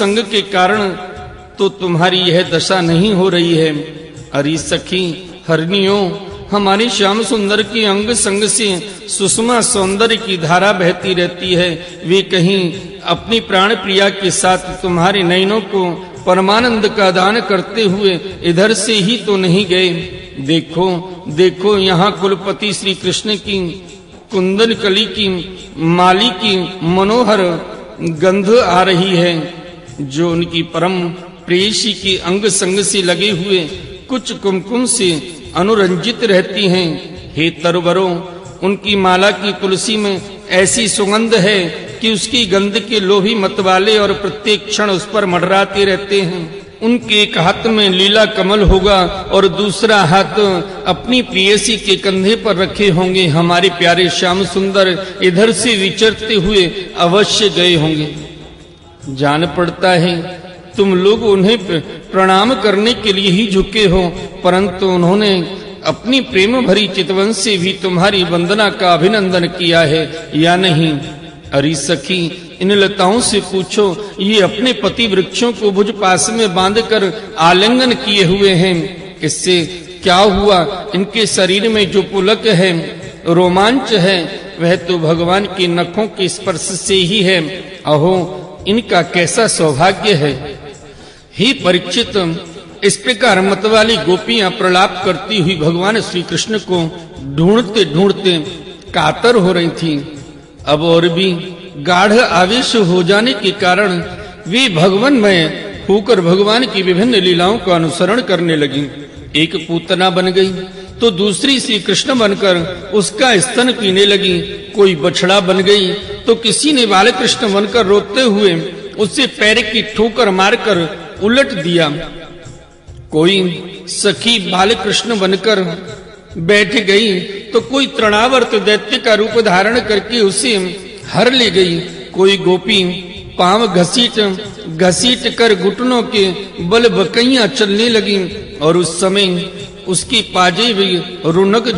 संग के कारण तो तुम्हारी यह दशा नहीं हो रही है। अरे सखी हरनियों, हमारे श्याम सुंदर के अंग संग से सुषमा सौंदर्य की धारा बहती रहती है। वे कहीं अपनी प्राण प्रिया के साथ तुम्हारे नयनों को परमानंद का दान करते हुए इधर से ही तो नहीं गए। देखो देखो, यहाँ कुलपति श्री कृष्ण की कुंदन कली की माली की मनोहर गंध आ रही है, जो उनकी परम प्रेयसी के अंग संग से लगे हुए कुछ कुमकुम से अनुरंजित रहती हैं। हे तरुवरों, उनकी माला की तुलसी में ऐसी सुगंध है कि उसकी गंध के लोभी मतवाले और प्रत्येक क्षण उस पर मंडराते रहते हैं। उनके एक हाथ में लीला कमल होगा और दूसरा हाथ अपनी प्रेयसी के कंधे पर रखे होंगे। हमारे प्यारे श्याम सुंदर इधर से विचरते हुए अवश्य गए होंगे। जान पड़ता है तुम लोग उन्हें प्रणाम करने के लिए ही झुके हो, परंतु उन्होंने अपनी प्रेम भरी चितवन से भी तुम्हारी वंदना का अभिनंदन किया है या नहीं। अरे सखी, इन लताओं से पूछो, ये अपने पति वृक्षों को भुज पास में बांधकर आलिंगन किए हुए हैं। इससे क्या हुआ? इनके शरीर में जो पुलक है, रोमांच है, वह तो भगवान के नखों के स्पर्श से ही है। अहो, इनका कैसा सौभाग्य है। हे परीक्षित, इस प्रकार मतवाली गोपियां प्रलाप करती हुई भगवान श्री कृष्ण को ढूंढते ढूंढते कातर हो रही थीं। अब और भी गाढ़ आवेश हो जाने के कारण वे भगवानमय होकर भगवान की विभिन्न लीलाओं का अनुसरण करने लगी। एक पूतना बन गई तो दूसरी श्री कृष्ण बनकर उसका स्तन पीने लगी। कोई बछड़ा बन गई तो किसी ने बाल कृष्ण बनकर रोते हुए उससे पैर की ठोकर मारकर उलट दिया। कोई सखी बाल कृष्ण बनकर बैठ गई तो कोई तृणावर्त दैत्य का रूप धारण करके उसे हर ले गई। कोई गोपी पांव घसीट कर घुटनों के बल बकैया चलने लगी और उस समय उसकी पाजे भी रुनक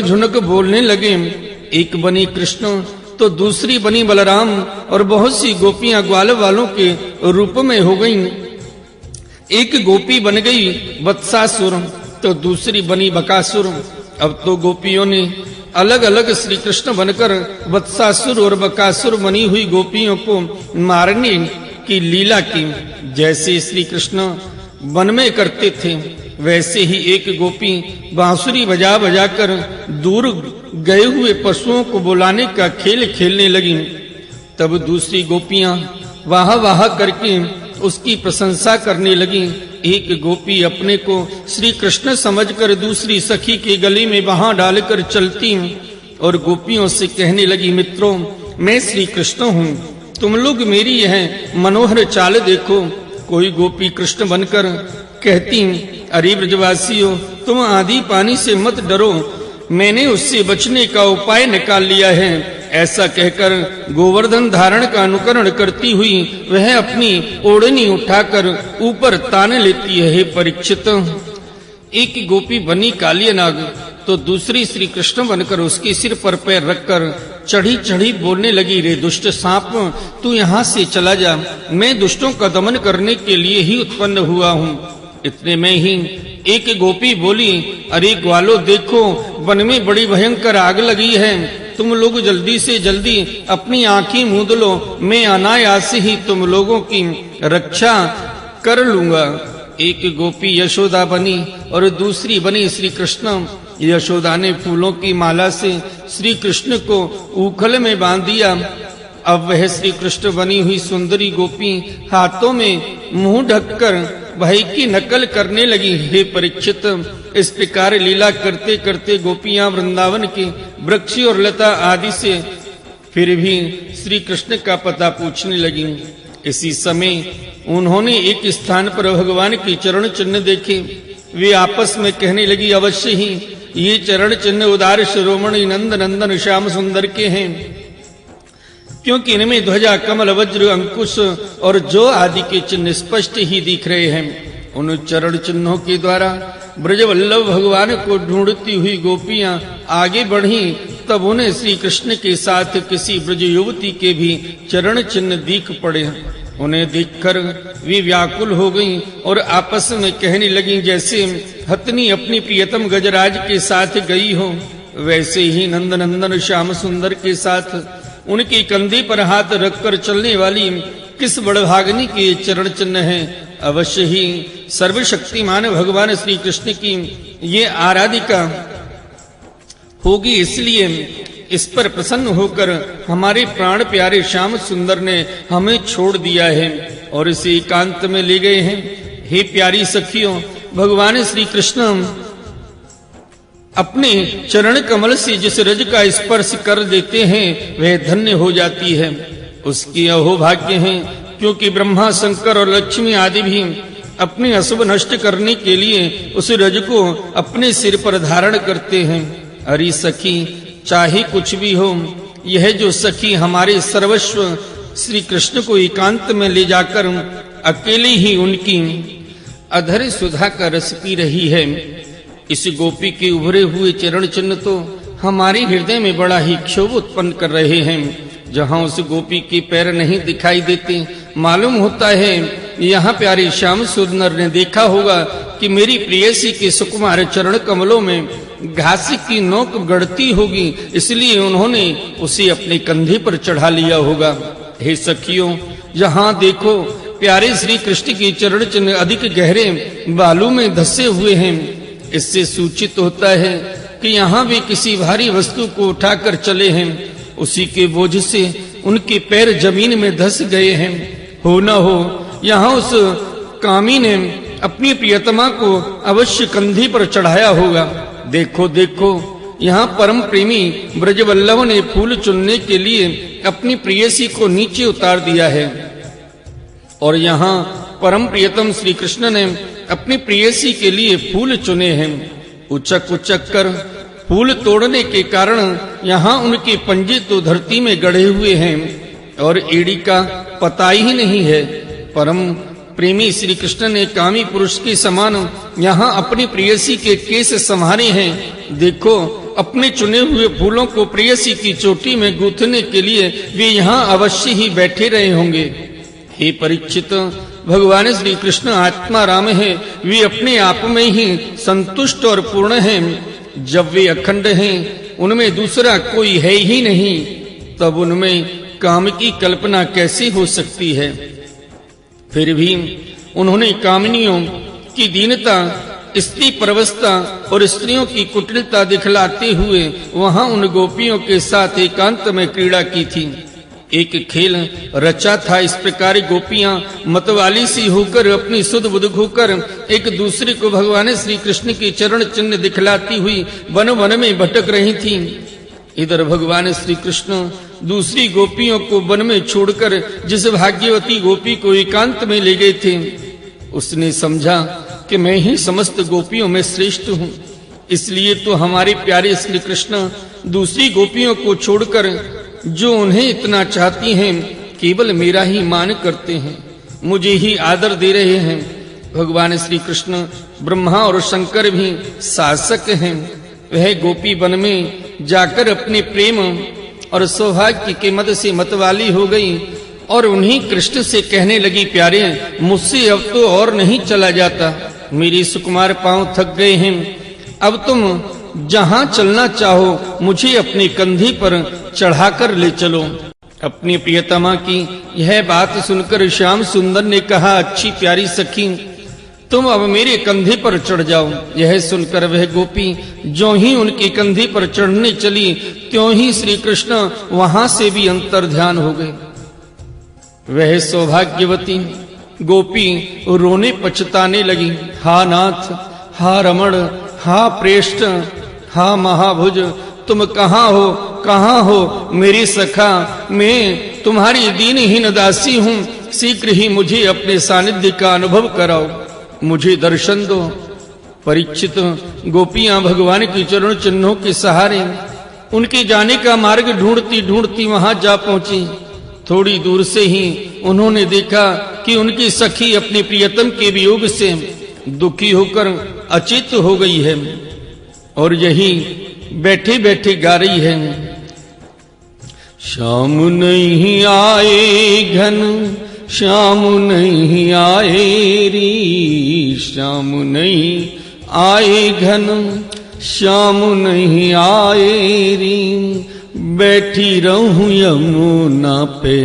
झुनक बोलने लगे। एक बनी कृष्ण तो दूसरी बनी बलराम और बहुत सी गोपियां ग्वाल वालों के रूप में हो गईं। एक गोपी बन गई वत्सासुर तो दूसरी बनी बकासुर। अब तो गोपियों ने अलग अलग श्री कृष्ण बनकर वत्सासुर और बकासुर बनी हुई गोपियों को मारने की लीला की। जैसे श्री कृष्ण वन में करते थे, वैसे ही एक गोपी बांसुरी बजा बजाकर दूर गए हुए पशुओं को बुलाने का खेल खेलने लगी। तब दूसरी गोपियां वाह वाह करके उसकी प्रशंसा करने लगी। एक गोपी अपने को श्री कृष्ण समझकर दूसरी सखी के गले में बांह डालकर चलती और गोपियों से कहने लगी, मित्रों, मैं श्री कृष्ण हूँ, तुम लोग मेरी यह मनोहर चाल देखो। कोई गोपी कृष्ण बनकर कहती, अरे ब्रजवासियों, तुम आधी पानी से मत डरो, मैंने उससे बचने का उपाय निकाल लिया है। ऐसा कहकर गोवर्धन धारण का अनुकरण करती हुई वह अपनी ओढ़नी उठाकर ऊपर तान लेती है। हे परीक्षित, एक गोपी बनी काली नाग तो दूसरी श्री कृष्ण बनकर उसके सिर पर पैर रखकर चढ़ी चढ़ी बोलने लगी, रे दुष्ट सांप, तू यहाँ से चला जा, मैं दुष्टों का दमन करने के लिए ही उत्पन्न हुआ हूँ। इतने में ही एक गोपी बोली, अरे ग्वालो देखो, वन में बड़ी भयंकर आग लगी है, तुम लोग जल्दी से जल्दी अपनी आंखें मूंद लो, मैं अनायास ही तुम लोगों की रक्षा कर लूंगा। एक गोपी यशोदा बनी और दूसरी बनी श्री कृष्ण। यशोदा ने फूलों की माला से श्री कृष्ण को उखल में बांध दिया। अब वह श्री कृष्ण बनी हुई सुंदरी गोपी हाथों में मुंह ढककर भय की नकल करने लगी। हे परीक्षित, इस प्रकार लीला करते करते गोपियां वृंदावन के वृक्ष और लता आदि से फिर भी श्री कृष्ण का पता पूछने लगी। इसी समय उन्होंने एक स्थान पर भगवान के चरण चिन्ह देखे। वे आपस में कहने लगी, अवश्य ही ये चरण चिन्ह उदार शिरोमणि नंद नंदन श्याम सुंदर के हैं, क्योंकि इनमें ध्वजा कमल वज्र अंकुश और जो आदि के चिन्ह स्पष्ट ही दिख रहे हैं। उन चरण चिन्हों के द्वारा ब्रजवल्लभ भगवान को ढूंढती हुई गोपियां आगे बढ़ी। तब उन्हें श्री कृष्ण के साथ किसी ब्रज युवती के भी चरण चिन्ह दिख पड़े। उन्हें देखकर वे व्याकुल हो गईं और आपस में कहने लगीं, जैसे हथनी अपनी प्रियतम गजराज के साथ गई हो, वैसे ही नंदनंदन श्याम सुंदर के साथ उनके कंधे पर हाथ रखकर चलने वाली किस बड़भागनी के चरण चिन्ह हैं। अवश्य ही सर्वशक्तिमान भगवान श्री कृष्ण की ये आराधिका होगी, इसलिए इस पर प्रसन्न होकर हमारे प्राण प्यारे श्याम सुंदर ने हमें छोड़ दिया है और इसे एकांत में ले गए हैं। हे प्यारी सखियों, भगवान श्री कृष्ण अपने चरण कमल से जिस रज का स्पर्श कर देते हैं वह धन्य हो जाती है, उसकी अहोभाग्य है। क्योंकि ब्रह्मा शंकर और लक्ष्मी आदि भी अपने अशुभ नष्ट करने के लिए उस रज को अपने सिर पर धारण करते हैं। अरे सखी, चाहे कुछ भी हो, यह जो सखी हमारे सर्वस्व श्री कृष्ण को एकांत में ले जाकर अकेले ही उनकी अधर सुधा का रस पी रही है, इस गोपी के उभरे हुए चरण चिन्ह तो हमारे हृदय में बड़ा ही क्षोभ उत्पन्न कर रहे हैं। जहां उस गोपी के पैर नहीं दिखाई देते, मालूम होता है यहाँ प्यारे श्याम सुंदर ने देखा होगा कि मेरी प्रेयसी के सुकुमार चरण कमलों में घास की नोक गढ़ती होगी, इसलिए उन्होंने उसे अपने कंधे पर चढ़ा लिया होगा। हे सखियों, जहां देखो प्यारे श्री कृष्ण के चरण चिन्ह अधिक गहरे बालू में धसे हुए हैं। इससे सूचित होता है कि यहाँ भी किसी भारी वस्तु को उठाकर चले हैं, उसी के बोझ से उनके पैर जमीन में धस गए हैं। हो न हो यहाँ उस कामी ने अपनी प्रियतमा को अवश्य कंधे पर चढ़ाया होगा। देखो देखो, यहाँ परम प्रेमी ब्रजवल्लभ ने फूल चुनने के लिए अपनी प्रेयसी को नीचे उतार दिया है और यहाँ परम प्रियतम श्री कृष्ण ने अपनी प्रेयसी के लिए फूल चुने हैं। उचक उचक कर फूल तोड़ने के कारण यहाँ उनके पंजे तो धरती में गड़े हुए हैं और एड़ी का पता ही नहीं है। परम प्रेमी श्री कृष्ण ने कामी पुरुष के समान यहाँ अपनी प्रेयसी के केस संभाले हैं। देखो, अपने चुने हुए फूलों को प्रेयसी की चोटी में गूंथने के लिए वे यहाँ अवश्य ही बैठे रहे होंगे। हे परीक्षित, भगवान श्री कृष्ण आत्मा राम है, वे अपने आप में ही संतुष्ट और पूर्ण हैं। जब वे अखंड हैं, उनमें दूसरा कोई है ही नहीं, तब उनमें काम की कल्पना कैसे हो सकती है। फिर भी उन्होंने कामनियों की दीनता, स्त्री परवस्था और स्त्रियों की कुटिलता दिखलाते हुए वहां उन गोपियों के साथ एकांत में क्रीड़ा की थी। एक खेल रचा था। इस प्रकार गोपियां मतवाली सी होकर अपनी सुध बुध खोकर एक दूसरे को भगवान श्री कृष्ण के चरण चिन्ह दिखलाती हुई वन वन में भटक रही थीं। इधर भगवान श्री कृष्ण दूसरी गोपियों को वन में छोड़कर जिस भाग्यवती गोपी को एकांत में ले गए थे, उसने समझा कि मैं ही समस्त गोपियों में श्रेष्ठ हूँ। इसलिए तो हमारे प्यारे श्री कृष्ण दूसरी गोपियों को छोड़कर जो उन्हें इतना चाहती हैं, केवल मेरा ही मान करते हैं, मुझे ही आदर दे रहे हैं। भगवान श्री कृष्ण ब्रह्मा और शंकर भी शासक हैं। वह गोपी वन में जाकर अपने प्रेम और सौभाग्य के मद से मतवाली हो गई और उन्हीं कृष्ण से कहने लगी, प्यारे, मुझसे अब तो और नहीं चला जाता, मेरे सुकुमार पांव थक गए हैं, अब तुम जहां चलना चाहो मुझे अपने कंधे पर चढ़ाकर ले चलो। अपनी प्रियतमा की यह बात सुनकर श्याम सुंदर ने कहा, अच्छी प्यारी सखी, तुम अब मेरे कंधे पर चढ़ जाओ। यह सुनकर वह गोपी जो ही उनके कंधे पर चढ़ने चली, त्यों ही श्री कृष्ण वहां से भी अंतर्ध्यान हो गए। वह सौभाग्यवती गोपी रोने पछताने लगी। हा नाथ, हा रमण, हा प्रेष्ठ, हा महाभुज, तुम कहाँ हो, कहाँ हो मेरी सखा, मैं तुम्हारी दीनहीन दासी हूँ, शीघ्र ही मुझे अपने सानिध्य का अनुभव कराओ, मुझे दर्शन दो। परीक्षित, गोपियां भगवान के चरण चिन्हों के सहारे उनके जाने का मार्ग ढूंढती ढूंढती वहां जा पहुंची। थोड़ी दूर से ही उन्होंने देखा कि उनकी सखी अपने प्रियतम के वियोग से दुखी होकर अचेत हो गई है और यही बैठे बैठे गा रही है, श्याम नहीं आए घन श्याम नहीं आए री, श्याम नहीं आए घन, श्याम नहीं आए री, बैठी रहूं यमुना पे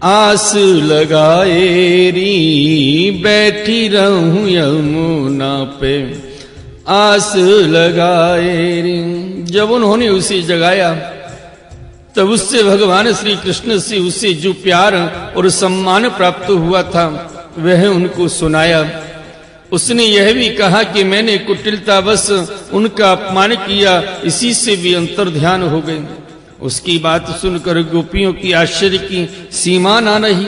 आस लगाए री, बैठी रहूं यमुना पे आस लगाए री। जब उन्होंने उसे जगाया तब उससे भगवान श्री कृष्ण से उसे जो प्यार और सम्मान प्राप्त हुआ था वह उनको सुनाया। उसने यह भी कहा कि मैंने कुटिलतावश उनका अपमान किया, इसी से भी अंतर ध्यान हो गए। उसकी बात सुनकर गोपियों की आश्चर्य की सीमा ना रही।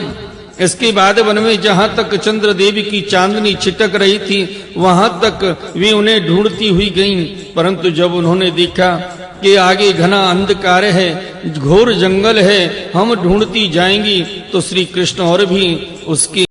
इसके बाद वन में जहां तक चंद्रदेव की चांदनी छिटक रही थी वहां तक वे उन्हें ढूंढती हुई गईं, परंतु जब उन्होंने देखा कि आगे घना अंधकार है, घोर जंगल है, हम ढूंढती जाएंगी, तो श्री कृष्ण और भी उसके